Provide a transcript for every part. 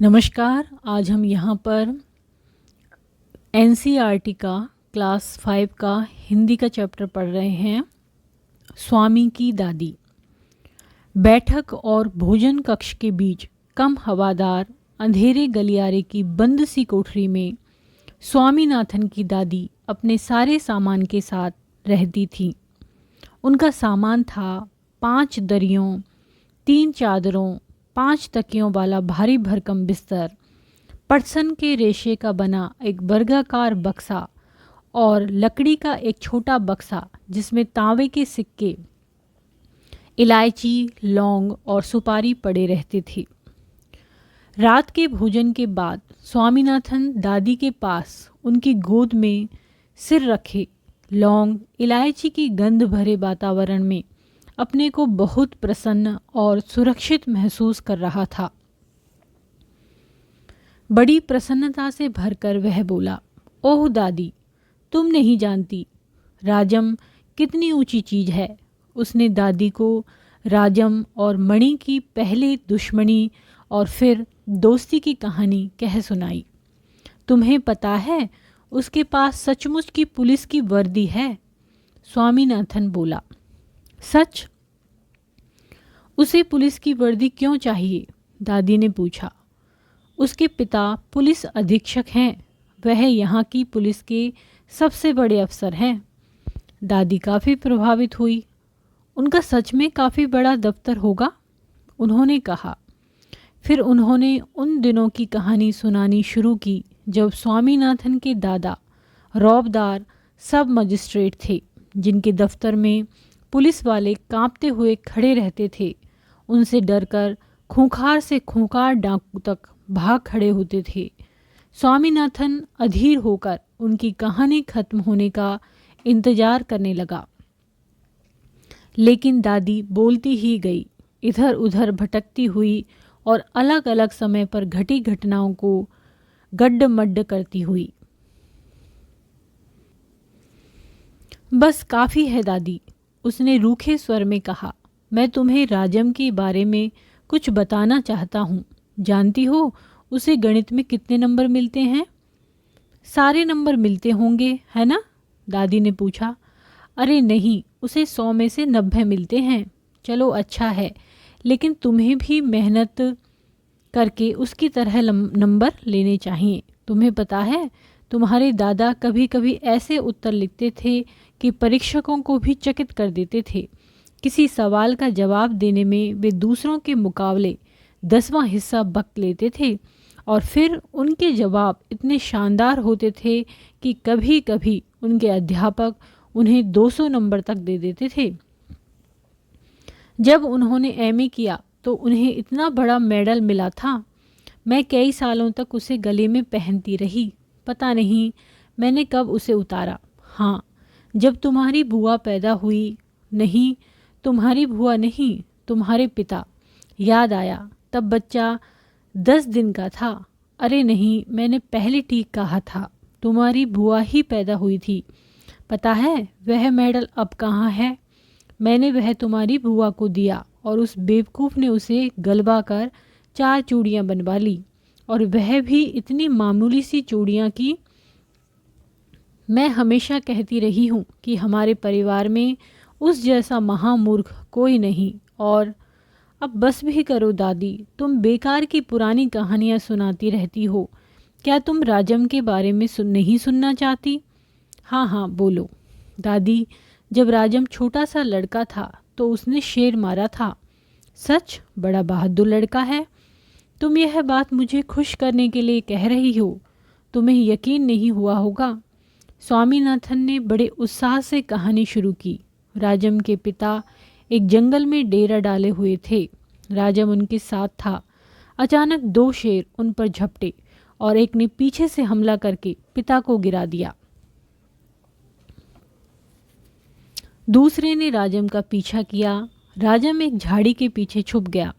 नमस्कार। आज हम यहाँ पर एनसीईआरटी का क्लास 5 का हिंदी का चैप्टर पढ़ रहे हैं। स्वामी की दादी। बैठक और भोजन कक्ष के बीच कम हवादार अंधेरे गलियारे की बंद सी कोठरी में स्वामीनाथन की दादी अपने सारे सामान के साथ रहती थी। उनका सामान था 5 दरियों, 3 चादरों, 5 तकियों वाला भारी भरकम बिस्तर, पटसन के रेशे का बना एक वर्गाकार बक्सा और लकड़ी का एक छोटा बक्सा जिसमें तांबे के सिक्के, इलायची, लौंग और सुपारी पड़े रहते थे। रात के भोजन के बाद स्वामीनाथन दादी के पास उनकी गोद में सिर रखे लौंग इलायची की गंध भरे वातावरण में अपने को बहुत प्रसन्न और सुरक्षित महसूस कर रहा था। बड़ी प्रसन्नता से भरकर वह बोला, ओह दादी, तुम नहीं जानती राजम कितनी ऊंची चीज है। उसने दादी को राजम और मणि की पहले दुश्मनी और फिर दोस्ती की कहानी कह सुनाई। तुम्हें पता है उसके पास सचमुच की पुलिस की वर्दी है। स्वामीनाथन बोला, सच? उसे पुलिस की वर्दी क्यों चाहिए? दादी ने पूछा। उसके पिता पुलिस अधीक्षक हैं। वह यहाँ की पुलिस के सबसे बड़े अफसर हैं। दादी काफ़ी प्रभावित हुई। उनका सच में काफ़ी बड़ा दफ्तर होगा, उन्होंने कहा। फिर उन्होंने उन दिनों की कहानी सुनानी शुरू की जब स्वामीनाथन के दादा रौबदार सब मजिस्ट्रेट थे, जिनके दफ्तर में पुलिस वाले कांपते हुए खड़े रहते थे। उनसे डरकर खूंखार से खूंखार डाकू तक भाग खड़े होते थे। स्वामीनाथन अधीर होकर उनकी कहानी खत्म होने का इंतजार करने लगा, लेकिन दादी बोलती ही गई, इधर उधर भटकती हुई और अलग अलग समय पर घटी घटनाओं को गड्ढ-मड्ढ करती हुई। बस काफ़ी है दादी, उसने रूखे स्वर में कहा। मैं तुम्हें राजम के बारे में कुछ बताना चाहता हूँ। जानती हो उसे गणित में कितने नंबर मिलते हैं? सारे नंबर मिलते होंगे, है ना? दादी ने पूछा। अरे नहीं, उसे 100 में से 90 मिलते हैं। चलो अच्छा है, लेकिन तुम्हें भी मेहनत करके उसकी तरह नंबर लेने चाहिए। तुम्हें पता है, तुम्हारे दादा कभी कभी ऐसे उत्तर लिखते थे कि परीक्षकों को भी चकित कर देते थे। किसी सवाल का जवाब देने में वे दूसरों के मुकाबले 10वां हिस्सा वक्त लेते थे और फिर उनके जवाब इतने शानदार होते थे कि कभी कभी उनके अध्यापक उन्हें 200 नंबर तक दे देते थे। जब उन्होंने एमए किया तो उन्हें इतना बड़ा मेडल मिला था। मैं कई सालों तक उसे गले में पहनती रही। पता नहीं मैंने कब उसे उतारा। हाँ, जब तुम्हारी बुआ पैदा हुई। नहीं, तुम्हारी बुआ नहीं, तुम्हारे पिता। याद आया, तब बच्चा 10 दिन का था। अरे नहीं, मैंने पहले ठीक कहा था। तुम्हारी बुआ ही पैदा हुई थी। पता है वह मेडल अब कहाँ है? मैंने वह तुम्हारी बुआ को दिया और उस बेवकूफ़ ने उसे गलवा कर 4 चूड़ियाँ बनवा ली, और वह भी इतनी मामूली सी चूड़ियाँ की। मैं हमेशा कहती रही हूँ कि हमारे परिवार में उस जैसा महामूर्ख कोई नहीं। और अब बस भी करो दादी, तुम बेकार की पुरानी कहानियाँ सुनाती रहती हो। क्या तुम राजम के बारे में नहीं सुनना चाहती? हाँ हाँ बोलो। दादी, जब राजम छोटा सा लड़का था तो उसने शेर मारा था। सच? बड़ा बहादुर लड़का है। तुम यह बात मुझे खुश करने के लिए कह रही हो। तुम्हें यकीन नहीं हुआ होगा। स्वामीनाथन ने बड़े उत्साह से कहानी शुरू की। राजम के पिता एक जंगल में डेरा डाले हुए थे। राजम उनके साथ था। अचानक 2 शेर उन पर झपटे और एक ने पीछे से हमला करके पिता को गिरा दिया। दूसरे ने राजम का पीछा किया। राजम एक झाड़ी के पीछे छुप गया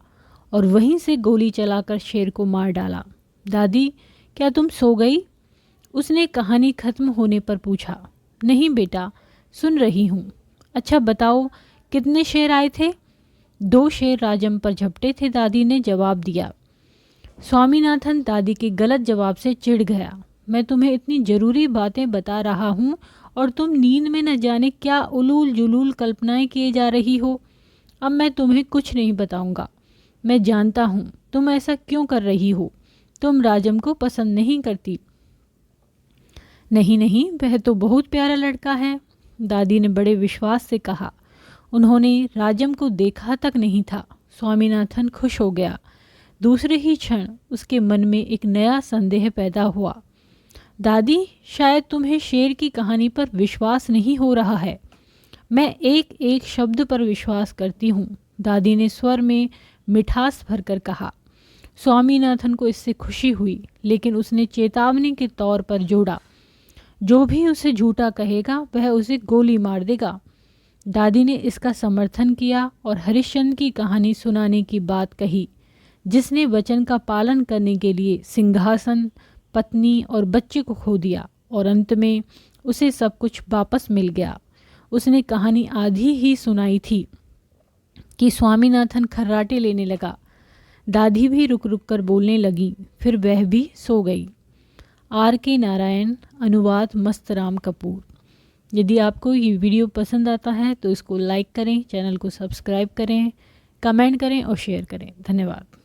और वहीं से गोली चलाकर शेर को मार डाला। दादी, क्या तुम सो गई? उसने कहानी खत्म होने पर पूछा। नहीं बेटा, सुन रही हूँ। अच्छा बताओ, कितने शेर आए थे? 2 शेर राजम पर झपटे थे, दादी ने जवाब दिया। स्वामीनाथन दादी के गलत जवाब से चिढ़ गया। मैं तुम्हें इतनी ज़रूरी बातें बता रहा हूँ और तुम नींद में न जाने क्या उलूल जुलूल कल्पनाएं किए जा रही हो। अब मैं तुम्हें कुछ नहीं बताऊंगा। मैं जानता हूँ तुम ऐसा क्यों कर रही हो। तुम राजम को पसंद नहीं करती। नहीं नहीं, वह तो बहुत प्यारा लड़का है, दादी ने बड़े विश्वास से कहा। उन्होंने राजम को देखा तक नहीं था। स्वामीनाथन खुश हो गया। दूसरे ही क्षण उसके मन में एक नया संदेह पैदा हुआ। दादी, शायद तुम्हें शेर की कहानी पर विश्वास नहीं हो रहा है। मैं एक एक शब्द पर विश्वास करती हूँ, दादी ने स्वर में मिठास भरकर कहा। स्वामीनाथन को इससे खुशी हुई, लेकिन उसने चेतावनी के तौर पर जोड़ा, जो भी उसे झूठा कहेगा वह उसे गोली मार देगा। दादी ने इसका समर्थन किया और हरिश्चंद्र की कहानी सुनाने की बात कही, जिसने वचन का पालन करने के लिए सिंहासन, पत्नी और बच्चे को खो दिया और अंत में उसे सब कुछ वापस मिल गया। उसने कहानी आधी ही सुनाई थी कि स्वामीनाथन खर्राटे लेने लगा। दादी भी रुक रुक कर बोलने लगी, फिर वह भी सो गई। R.K. नारायण, अनुवाद मस्तराम कपूर। यदि आपको ये वीडियो पसंद आता है तो इसको लाइक करें, चैनल को सब्सक्राइब करें, कमेंट करें और शेयर करें। धन्यवाद।